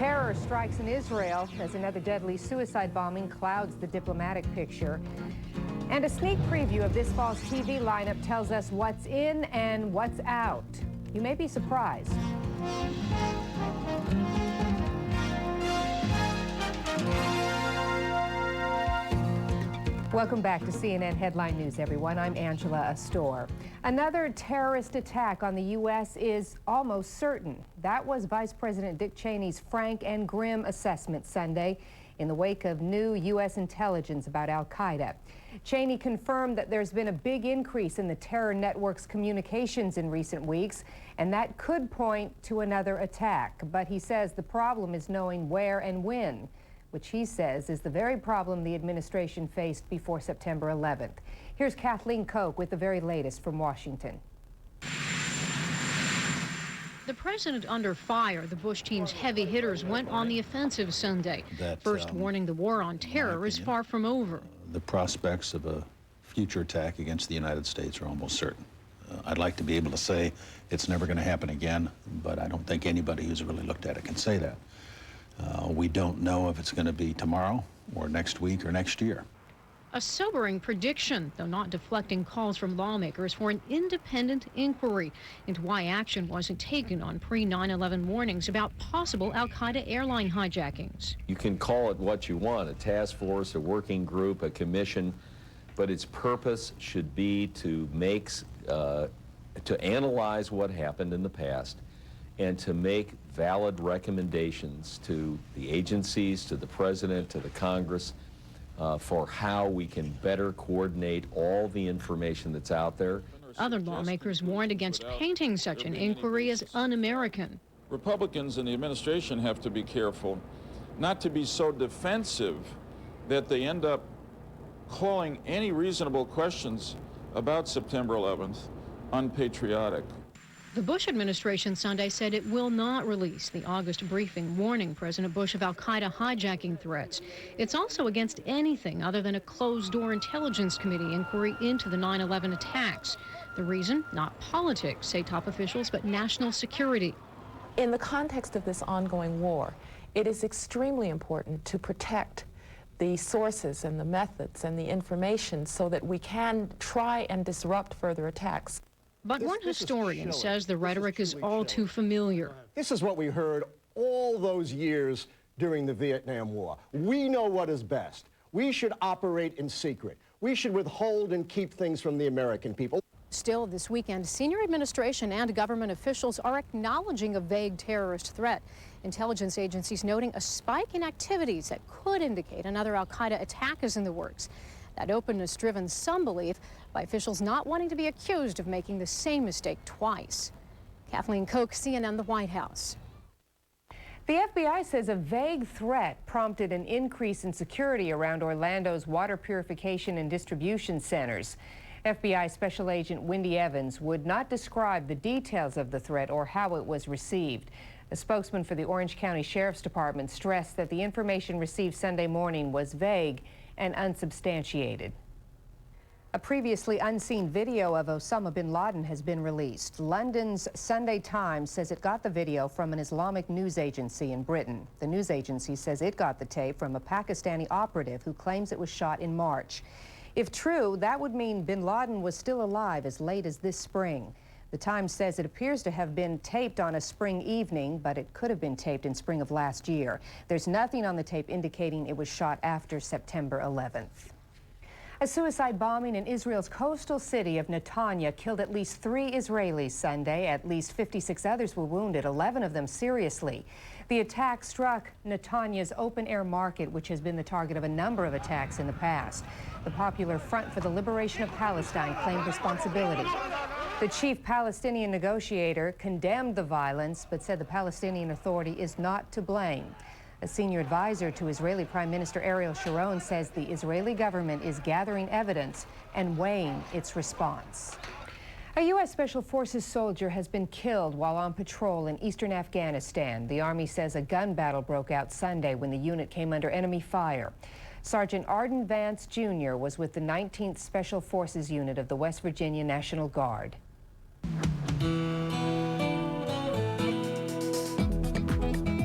Terror strikes in Israel as another deadly suicide bombing clouds the diplomatic picture. And a sneak preview of this fall's TV lineup tells us what's in and what's out. You may be surprised. Welcome back to CNN Headline News, everyone. I'm Angela Astor. Another terrorist attack on the U.S. is almost certain. That was Vice President Dick Cheney's frank and grim assessment Sunday in the wake of new U.S. intelligence about al-Qaeda. Cheney confirmed that there's been a big increase in the terror network's communications in recent weeks, and that could point to another attack. But he says the problem is knowing where and when, which he says is the very problem the administration faced before September 11th. Here's Kathleen Koch with the very latest from Washington. The president under fire. The Bush team's heavy hitters went on the offensive Sunday, first warning the war on terror is far from over. The prospects of a future attack against the United States are almost certain. I'd like to be able to say it's never going to happen again, but I don't think anybody who's really looked at it can say that. We don't know if it's going to be tomorrow or next week or next year. A sobering prediction, though not deflecting calls from lawmakers for an independent inquiry into why action wasn't taken on pre-9/11 warnings about possible al-Qaeda airline hijackings. You can call it what you want, a task force, a working group, a commission, but its purpose should be to analyze what happened in the past and to make valid recommendations to the agencies, to the president, to the Congress, for how we can better coordinate all the information that's out there. Other lawmakers warned against painting such an inquiry as un-American. Republicans in the administration have to be careful not to be so defensive that they end up calling any reasonable questions about September 11th unpatriotic. The Bush administration Sunday said it will not release the August briefing warning President Bush of al-Qaeda hijacking threats. It's also against anything other than a closed-door intelligence committee inquiry into the 9/11 attacks. The reason? Not politics, say top officials, but national security. In the context of this ongoing war, it is extremely important to protect the sources and the methods and the information so that we can try and disrupt further attacks. But one historian says the rhetoric is all too familiar. This is what we heard all those years during the Vietnam War. We know what is best. We should operate in secret. We should withhold and keep things from the American people. Still, this weekend, senior administration and government officials are acknowledging a vague terrorist threat. Intelligence agencies noting a spike in activities that could indicate another al-Qaeda attack is in the works. That openness driven some belief by officials not wanting to be accused of making the same mistake twice. Kathleen Koch, CNN, the White House. The FBI says a vague threat prompted an increase in security around Orlando's water purification and distribution centers. FBI Special Agent Wendy Evans would not describe the details of the threat or how it was received. A spokesman for the Orange County Sheriff's Department stressed that the information received Sunday morning was vague and unsubstantiated. A previously unseen video of Osama bin Laden has been released. London's Sunday Times says it got the video from an Islamic news agency in Britain. The news agency says it got the tape from a Pakistani operative who claims it was shot in March. If true, that would mean bin Laden was still alive as late as this spring. The Times says it appears to have been taped on a spring evening, but it could have been taped in spring of last year. There's nothing on the tape indicating it was shot after September 11th. A suicide bombing in Israel's coastal city of Netanya killed at least 3 Israelis Sunday. At least 56 others were wounded, 11 of them seriously. The attack struck Netanya's open-air market, which has been the target of a number of attacks in the past. The Popular Front for the Liberation of Palestine claimed responsibility. The chief Palestinian negotiator condemned the violence, but said the Palestinian Authority is not to blame. A senior advisor to Israeli Prime Minister Ariel Sharon says the Israeli government is gathering evidence and weighing its response. A U.S. Special Forces soldier has been killed while on patrol in eastern Afghanistan. The Army says a gun battle broke out Sunday when the unit came under enemy fire. Sergeant Arden Vance, Jr. was with the 19th Special Forces Unit of the West Virginia National Guard.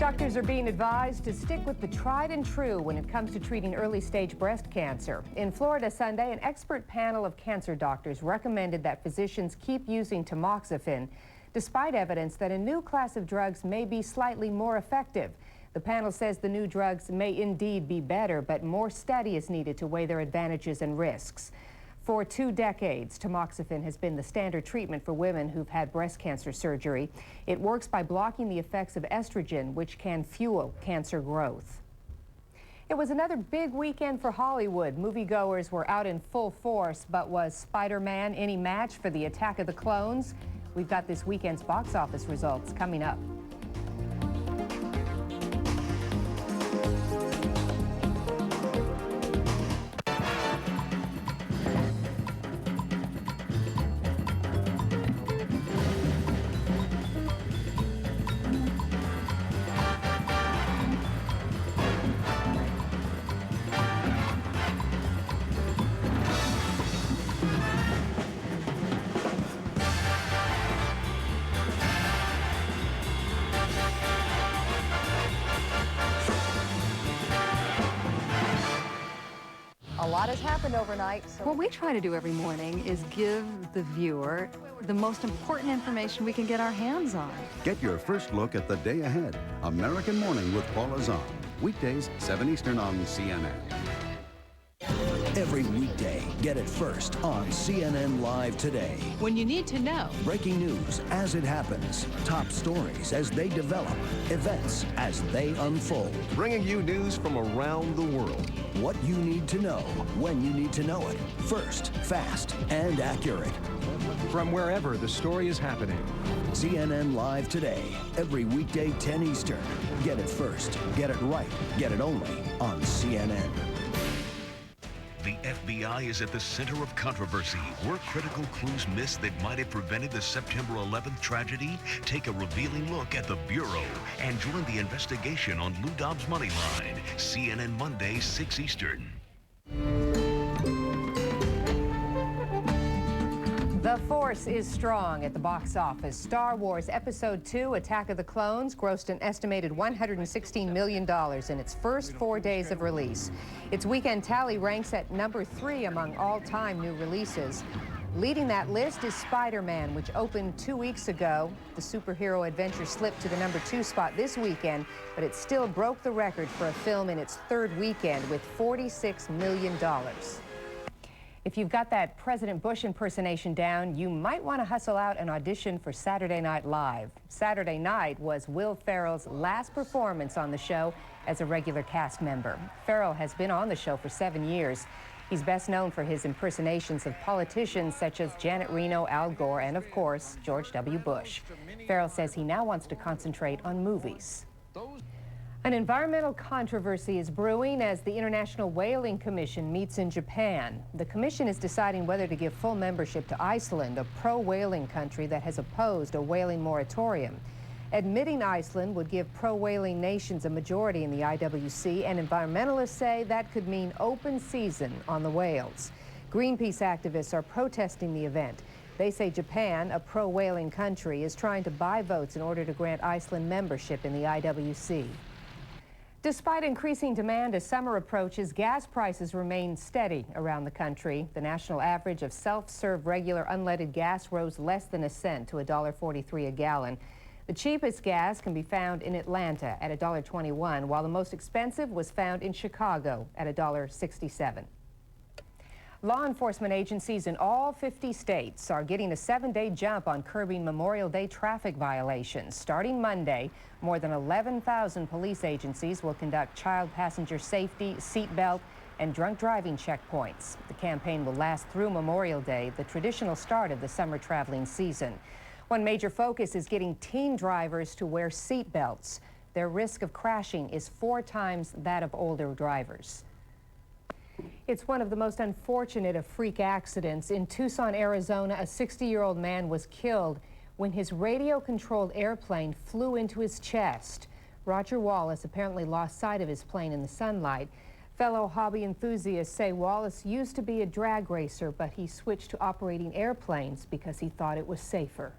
Doctors are being advised to stick with the tried and true when it comes to treating early-stage breast cancer. In Florida Sunday, an expert panel of cancer doctors recommended that physicians keep using tamoxifen, despite evidence that a new class of drugs may be slightly more effective. The panel says the new drugs may indeed be better, but more study is needed to weigh their advantages and risks. For 2 decades, tamoxifen has been the standard treatment for women who've had breast cancer surgery. It works by blocking the effects of estrogen, which can fuel cancer growth. It was another big weekend for Hollywood. Moviegoers were out in full force, but was Spider-Man any match for the Attack of the Clones? We've got this weekend's box office results coming up. A lot has happened overnight. So what we try to do every morning is give the viewer the most important information we can get our hands on. Get your first look at the day ahead. American Morning with Paula Zahn. Weekdays, 7 Eastern on CNN. Every weekday, get it first on CNN Live Today. When you need to know. Breaking news as it happens. Top stories as they develop. Events as they unfold. Bringing you news from around the world. What you need to know, when you need to know it. First, fast, and accurate. From wherever the story is happening. CNN Live Today. Every weekday, 10 Eastern. Get it first. Get it right. Get it only on CNN. The FBI is at the center of controversy. Were critical clues missed that might have prevented the September 11th tragedy? Take a revealing look at the Bureau and join the investigation on Lou Dobbs' Moneyline. CNN Monday, 6 Eastern. The force is strong at the box office. Star Wars Episode II, Attack of the Clones, grossed an estimated $116 million in its first 4 days of release. Its weekend tally ranks at number 3 among all-time new releases. Leading that list is Spider-Man, which opened 2 weeks ago. The superhero adventure slipped to the number 2 spot this weekend, but it still broke the record for a film in its 3rd weekend with $46 million. If you've got that President Bush impersonation down, you might want to hustle out an audition for Saturday Night Live. Saturday night was Will Ferrell's last performance on the show as a regular cast member. Ferrell has been on the show for 7 years. He's best known for his impersonations of politicians such as Janet Reno, Al Gore, and of course, George W. Bush. Ferrell says he now wants to concentrate on movies. An environmental controversy is brewing as the International Whaling Commission meets in Japan. The commission is deciding whether to give full membership to Iceland, a pro-whaling country that has opposed a whaling moratorium. Admitting Iceland would give pro-whaling nations a majority in the IWC, and environmentalists say that could mean open season on the whales. Greenpeace activists are protesting the event. They say Japan, a pro-whaling country, is trying to buy votes in order to grant Iceland membership in the IWC. Despite increasing demand as summer approaches, gas prices remain steady around the country. The national average of self-serve regular unleaded gas rose less than a cent to $1.43 a gallon. The cheapest gas can be found in Atlanta at $1.21, while the most expensive was found in Chicago at $1.67. Law enforcement agencies in all 50 states are getting a 7-day jump on curbing Memorial Day traffic violations. Starting Monday, more than 11,000 police agencies will conduct child passenger safety, seatbelt, and drunk driving checkpoints. The campaign will last through Memorial Day, the traditional start of the summer traveling season. One major focus is getting teen drivers to wear seatbelts. Their risk of crashing is 4 times that of older drivers. It's one of the most unfortunate of freak accidents. In Tucson, Arizona, a 60-year-old man was killed when his radio-controlled airplane flew into his chest. Roger Wallace apparently lost sight of his plane in the sunlight. Fellow hobby enthusiasts say Wallace used to be a drag racer, but he switched to operating airplanes because he thought it was safer.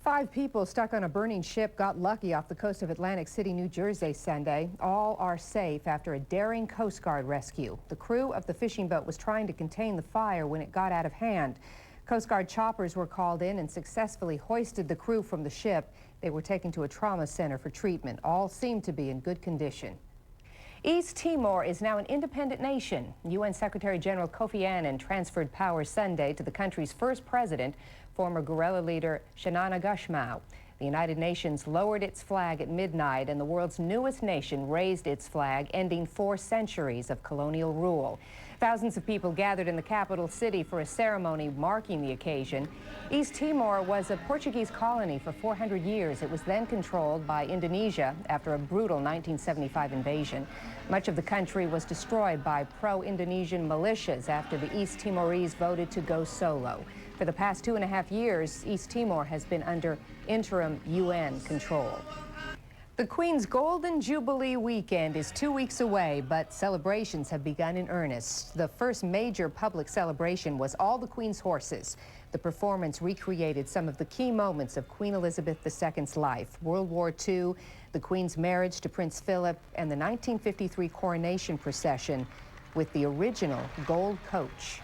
5 people stuck on a burning ship got lucky off the coast of Atlantic City, New Jersey Sunday. All are safe after a daring Coast Guard rescue. The crew of the fishing boat was trying to contain the fire when it got out of hand. Coast Guard choppers were called in and successfully hoisted the crew from the ship. They were taken to a trauma center for treatment. All seem to be in good condition. East Timor is now an independent nation. UN Secretary General Kofi Annan transferred power Sunday to the country's first president, former guerrilla leader Shanana Gusmao. The United Nations lowered its flag at midnight, and the world's newest nation raised its flag, ending 4 centuries of colonial rule. Thousands of people gathered in the capital city for a ceremony marking the occasion. East Timor was a Portuguese colony for 400 years. It was then controlled by Indonesia after a brutal 1975 invasion. Much of the country was destroyed by pro-Indonesian militias after the East Timorese voted to go solo. For the past 2.5 years, East Timor has been under interim UN control. The Queen's Golden Jubilee weekend is 2 weeks away, but celebrations have begun in earnest. The first major public celebration was all the Queen's horses. The performance recreated some of the key moments of Queen Elizabeth II's life: World War II, the Queen's marriage to Prince Philip, and the 1953 coronation procession with the original gold coach.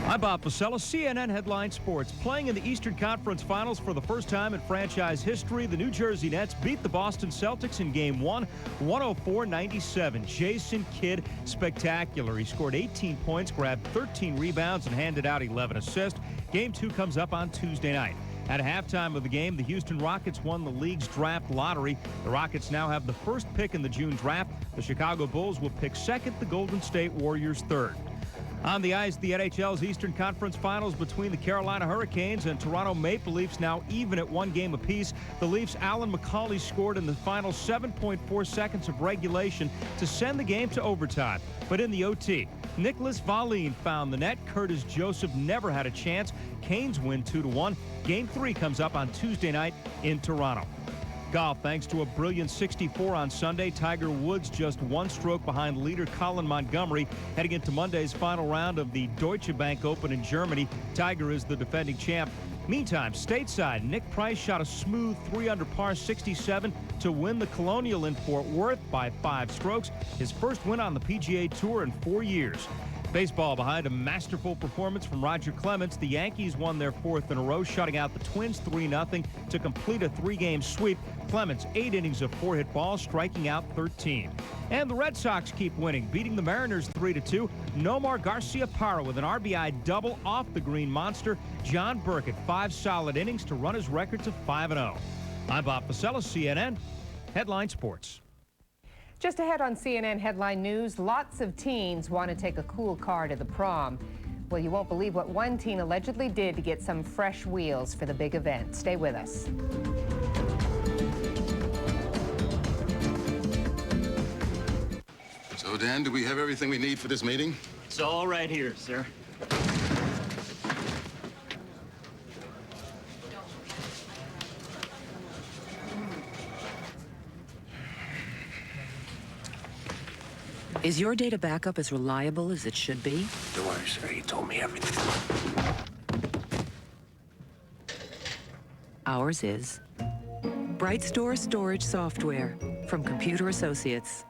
I'm Bob Pasella, CNN Headline Sports. Playing in the Eastern Conference Finals for the first time in franchise history, the New Jersey Nets beat the Boston Celtics in Game 1, 104-97. Jason Kidd, spectacular. He scored 18 points, grabbed 13 rebounds, and handed out 11 assists. Game 2 comes up on Tuesday night. At halftime of the game, the Houston Rockets won the league's draft lottery. The Rockets now have the first pick in the June draft. The Chicago Bulls will pick second, the Golden State Warriors third. On the ice, the NHL's Eastern Conference Finals between the Carolina Hurricanes and Toronto Maple Leafs now even at 1 game apiece. The Leafs' Alan McCauley scored in the final 7.4 seconds of regulation to send the game to overtime. But in the OT, Nicholas Valine found the net. Curtis Joseph never had a chance. Canes win 2-1. Game 3 comes up on Tuesday night in Toronto. Golf, thanks to a brilliant 64 on Sunday, Tiger Woods just 1 stroke behind leader Colin Montgomery. Heading into Monday's final round of the Deutsche Bank Open in Germany, Tiger is the defending champ. Meantime, stateside, Nick Price shot a smooth 3-under par 67 to win the Colonial in Fort Worth by 5 strokes, his first win on the PGA Tour in 4 years. Baseball, behind a masterful performance from Roger Clemens, the Yankees won their 4th in a row, shutting out the Twins 3-0 to complete a 3-game sweep. Clemens, 8 innings of 4-hit balls, striking out 13. And the Red Sox keep winning, beating the Mariners 3-2. Nomar Garciaparra with an RBI double off the Green Monster. John Burkett, 5 solid innings to run his record to 5-0. I'm Bob Pasella, CNN Headline Sports. Just ahead on CNN Headline News, lots of teens want to take a cool car to the prom. Well, you won't believe what one teen allegedly did to get some fresh wheels for the big event. Stay with us. So, Dan, do we have everything we need for this meeting? It's all right here, sir. Is your data backup as reliable as it should be? Don't worry, sir. He told me everything. Ours is. Bright Store Storage Software from Computer Associates.